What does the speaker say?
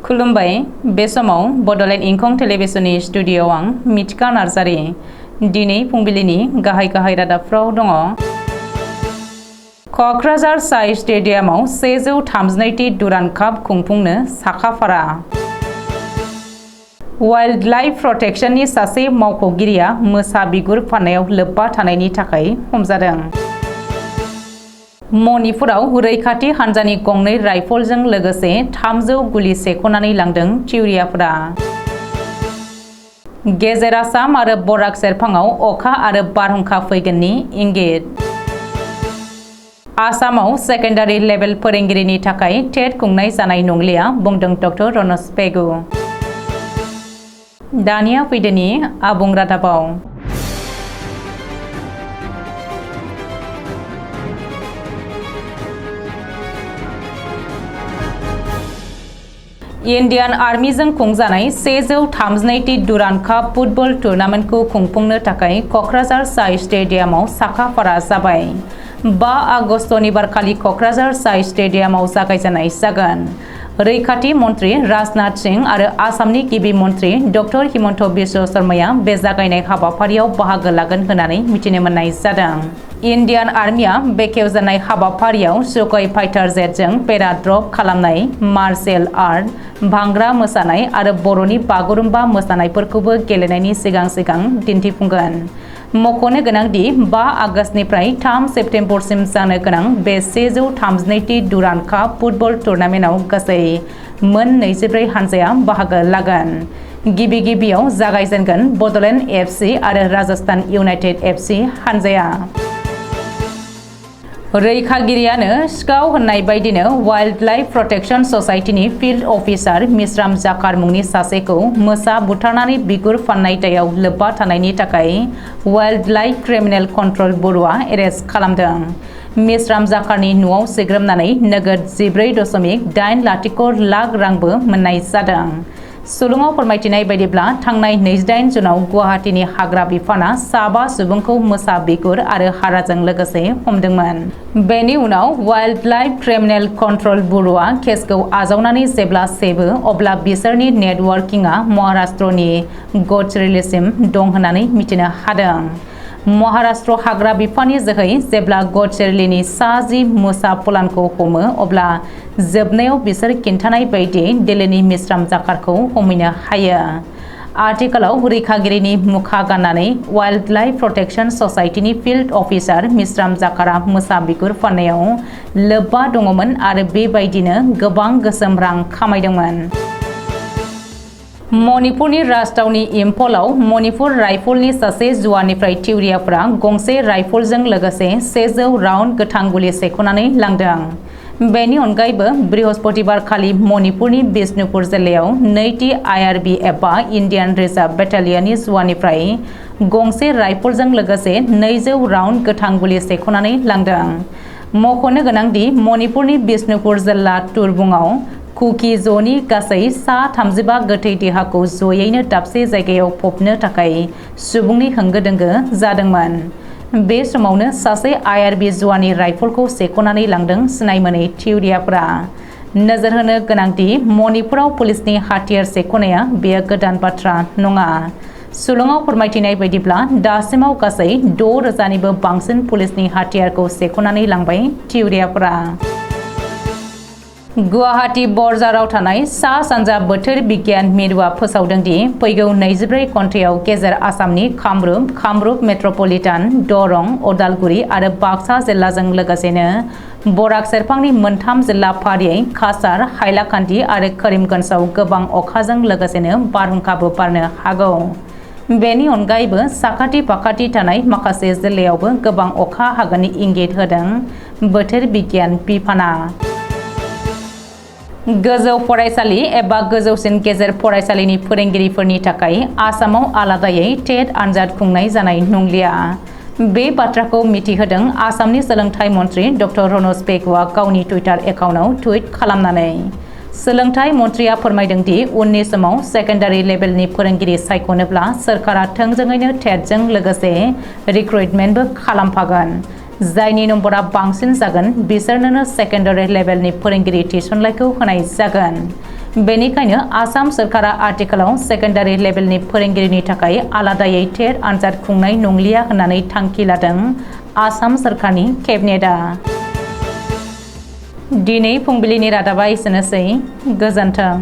खुलुमबाय बे समाव बडलेण्ड इंखं टेलिभिजननि स्टुडिय'आव आं मिथिका नार्जारि दिनै फुंबिलिनि गाहाय रादाबफ्राव दङ। क'क्राझार साइ स्टेडियामाव 132टी डुरान्ड काप खुंफुंनो साखाफारा। वाइल्ड लाइफ प्रटेक्शननि सासे मावख'गिरिया मोसा बिगुर फाननायाव लोब्बा थानायनि थाखाय हमजादों। मणिपुराव रैखाथि हान्जानि गंनै राइफलजों लोगोसे 300 गुलि सेख'नानै लांदों थिउरियाफोरा। गेजेर आसाम आरो बराक सेरफाङाव अखा आरो बारहुंखा फैगोननि इंगित। आसामाव सेकेन्डारि लेभेल फोरोंगिरिनि थाखाय टेट खुंनाय जानाय नंलिया बुंदों डक्टर रनज पेगु। दानिया फैदोनि आबुं रादाबाव। इन्डियान आर्मीजों खुंजानाय 132टी डुरान्ड काप फुटबल टुर्नामेन्टखौ खुंफुंनो थाखाय क'क्राझार साइ स्टेडियामाव साखाफारा जाबाय। 5 आगस्तनि बारखालि क'क्राझार साइ स्टेडियामाव जागायजेननाय जागोन। रैखाथि मन्त्रि राजनाथ सिंह आरो आसामनि गिबि मन्त्रि डक्टर हिमन्त बिश्व शर्माया बे जागायनाय हाबाफारियाव बाहागो लागोन होननानै मिथिनो मोननाय जादों। इन्डियान आर्मीया बेखेवजानाय हाबाफारियाव सुख'ई फाइटार जेटजों पेराड्रप खालामनाय, मार्शेल आर्ट, भांग्रा मोसानाय आरो बर'नि बागुरुम्बा मोसानायफोरखौबो गेलेनायनि सिगां दिन्थिफुंगोन। मख'नो गोनांदि 5 आगस्तनिफ्राय 3 सेप्तेम्बरसिम जानो गोनां बे 132टी डुरान्ड काप फुटबल टुर्नामेन्टआव गासै मोन 24 हानजाया बाहागो लागोन। गिबियाव जागायजेनगोन बडलेण्ड एफसी आरो राजस्थान इउनाइटेड एफसी हानजाया। रैखागिरियानो सिखाव होननाय बायदिनो वाइल्ड लाइफ प्रटेक्शन ससाइटिनि फिल्ड अफिसार मिश्राम जाकार मुंनि सासेखौ मोसा बुथारनानै बिगुर फाननाय दायाव लोब्बा थानायनि थाखाय वाइल्ड लाइफ क्रिमिनेल कन्ट्रल ब्युर'आ एरेस्ट खालामदों। मिश्राम जाकारनि न'आव सिग्रोमनानै नोगोद 14.8 लाख रांबो मोननाय जादों। सुलुङाव फोरमायथिनाय बायदिब्ला थांनाय 28 जुनाव गुवाहाटीनि हाग्रा बिफाना 5 सुबुंखौ मोसा बिगुर आरो हाराजों लोगोसे हमदोंमोन। बेनि उनाव वाइल्ड लाइफ क्रिमिनेल कन्ट्रल ब्युर'आ केसखौ आजावनानै जेब्ला सेबो अब्ला बिसोरनि नेटवर्किंआ महाराष्ट्रनि गडचिरलिसिम दं होननानै मिथिनो हादों। महाराष्ट्र हाग्रा बिफाननि जोहै जेब्ला गडचिरलिनि सा-10 मोसा फलानखौ हमो अब्ला जोबनायाव बिसोर खिन्थानाय बायदियै दिल्लीनि मिश्राम जाकारखौ हमहैनो हायो। आथिखालाव रैखागिरिनि मुखा गाननानै वाइल्ड लाइफ प्रटेक्शन ससाइटिनि फिल्ड अफिसार मिश्राम जाकारा मोसा बिगुर फाननायाव लोब्बा दङमोन आरो बेबायदिनो गोबां गोसोम रां खामायदोंमोन। मणिपुरनि राजथावनि इम्फलाव मणिपुर राइफलनि सासे जुवानिफ्राय थिउरियाफोरा गंसे राइफलजों लोगोसे 100 राउन्ड गोथां गुलि सेख'नानै लांदों। बेनि अनगायैबो बृहस्पतिबार खालि मणिपुरनि बिष्णुपुर जिल्लायाव 2थि आईआरबी एबा इन्डियान रिजार्भ बेटालियननि जुवानिफ्राय गंसे राइफलजों लोगोसे 200 राउन्ड गोथां गुलि सेख'नानै लांदों। मख'नो गोनांदि मणिपुरनि बिष्णुपुर जिल्ला तुरबुंआव कुकी ज'नि गासै 35 गोथै देहाखौ जयैनो दाबसे जायगायाव फबनो थाखाय सुबुंनि होंगो दोंगो जादोंमोन। बे समावनो सासे आईआरबी जुवानि राइफलखौ सेख'नानै लांदों सिनाय मोनै थिउरियाफोरा। नोजोर होनो गोनांदि मणिपुराव पुलिसनि हाथियार सेख'नाया बेयो गोदान बाथ्रा नङा। सुलुङाव फोरमायथिनाय बायदिब्ला दासिमाव गासै 6,000निबो बांसिन पुलिसनि हाथियारखौ सेख'नानै लांबाय थिउरियाफोरा। गुवाहाटी बरजाराव थानाय सा-सानजा बोथोर बिगियान मिरुआ फोसावदों दि फैगौ 24 घन्टायाव गेजेर आसामनि कामरुप मेट्रपलिटान, दरं, उदालगुरि आरो बाक्सा जिल्लाजों लोगोसेनो बराक सेरफांनि मोनथाम जिल्ला फारियै काछार, हाइलाकान्दि आरो करिमगन्जआव गोबां अखाजों लोगोसेनो बारहुंखाबो बारनो हागौ। बेनि अनगायैबो साखाथि फाखाथि थानाय माखासे जिल्लायावबो गोबां अखा हागोननि इंगित होदों बोथोर बिगियान बिफाना। गोजौ फरायसालि एबा गोजौसिन गेजेर फरायसालिनि फोरोंगिरिफोरनि थाखाय आसामाव आलादायै टेट आनजाद खुंनाय जानाय नंलिया। बे बाथ्राखौ मिथिहोदों आसामनि सोलोंथाइ मन्त्रि डक्टर रनज पेगुआ गावनि टुइटार एकाउन्टआव टुइट खालामनानै। सोलोंथाइ मन्त्रिया फोरमायदों दि उननि समाव सेकेन्डारि लेभेलनि फोरोंगिरि सायख'नोब्ला सोरखारा थोंजोङैनो टेटजों लोगोसे रिक्रुइटमेन्टबो खालामफागोन। जायनि नम्बरा बांसिन जागोन बिसोरनो सेकेन्डारि लेभेलनि फोरोंगिरि थिसनलाइखौ होनाय जागोन। बेनिखायनो आसाम सरकारा आथिखालाव सेकेन्डारि लेभेलनि फोरोंगिरिनि थाखाय आलादायै टेट आनजाद खुंनाय नंलिया होननानै थांखि लादों आसाम सरकारनि केबिनेटआ। दिनै फुंबिलिनि रादाबा एसेनोसै। गोजोन्थों।